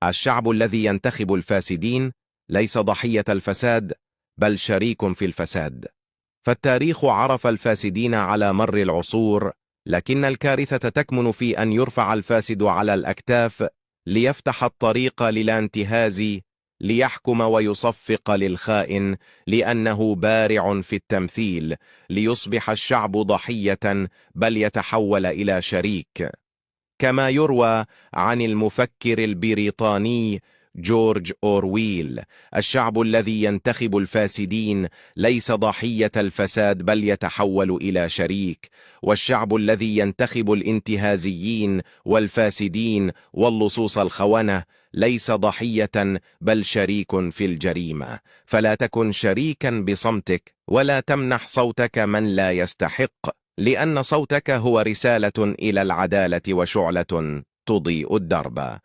الشعب الذي ينتخب الفاسدين ليس ضحية الفساد، بل شريك في الفساد. فالتاريخ عرف الفاسدين على مر العصور، لكن الكارثة تكمن في أن يرفع الفاسد على الأكتاف ليفتح الطريق للانتهاز، ليحكم ويصفق للخائن لأنه بارع في التمثيل، ليصبح الشعب ضحية بل يتحول إلى شريك. كما يروى عن المفكر البريطاني جورج أورويل: الشعب الذي ينتخب الفاسدين ليس ضحية الفساد بل يتحول إلى شريك، والشعب الذي ينتخب الانتهازيين والفاسدين واللصوص الخونة ليس ضحية بل شريك في الجريمة. فلا تكن شريكا بصمتك، ولا تمنح صوتك من لا يستحق، لأن صوتك هو رسالة إلى العدالة وشعلة تضيء الدرب.